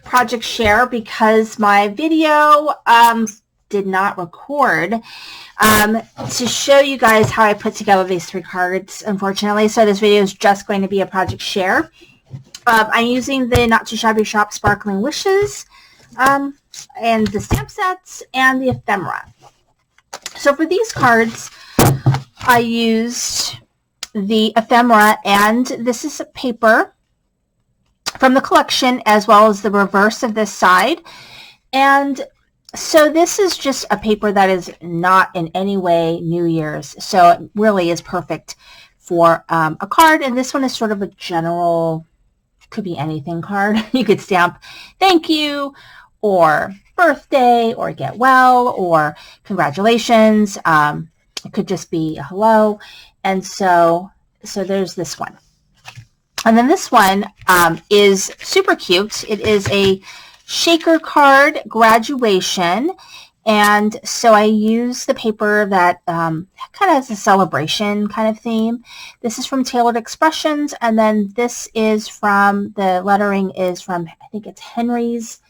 project share because my video did not record to show you guys how I put together these 3 cards, unfortunately. So this video is just going to be a project share. I'm using the Not Too Shabby Shop Sparkling Wishes and the stamp sets and the ephemera. So for these cards, I used the ephemera, and this is a paper from the collection as well as the reverse of this side. And so this is just a paper that is not in any way New Year's, so it really is perfect for a card. And this one is sort of a general, could be anything card. You could stamp thank you or birthday or get well or congratulations. It could just be a hello. And so there's this one. And then this one is super cute. It is a shaker card graduation. And so I use the paper that kind of has a celebration kind of theme. This is from Tailored Expressions. And then this is from, the lettering is from, I think it's Henry's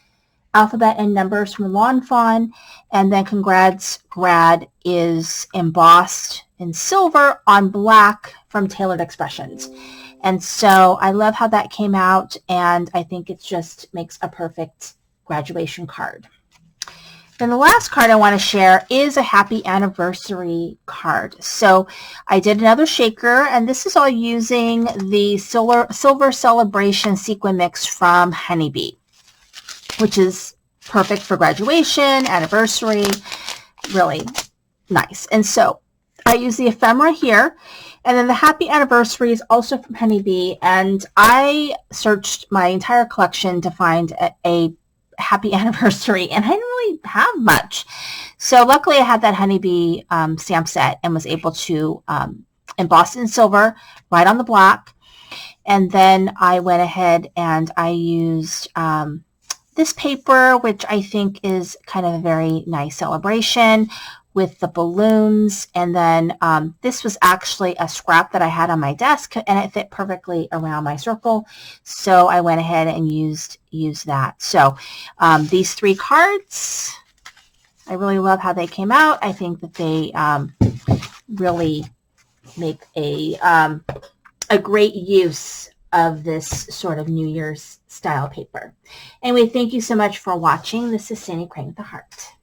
Alphabet and Numbers from Lawn Fawn. And then Congrats Grad is embossed in silver on black from Tailored Expressions. And so I love how that came out, and I think it just makes a perfect graduation card. Then the last card I want to share is a happy anniversary card. So I did another shaker, and this is all using the Silver Celebration Sequin Mix from Honeybee, which is perfect for graduation, anniversary, really nice. And so I use the ephemera here, and then the happy anniversary is also from Honeybee, and I searched my entire collection to find a happy anniversary, and I didn't really have much. So luckily I had that Honeybee stamp set and was able to emboss in silver right on the black. And then I went ahead and I used this paper, which I think is kind of a very nice celebration with the balloons. And then this was actually a scrap that I had on my desk, and it fit perfectly around my circle. So I went ahead and used that. So these 3 cards, I really love how they came out. I think that they really make a great use of this sort of New Year's style paper. Anyway, thank you so much for watching. This is Sandy Crane with the Heart.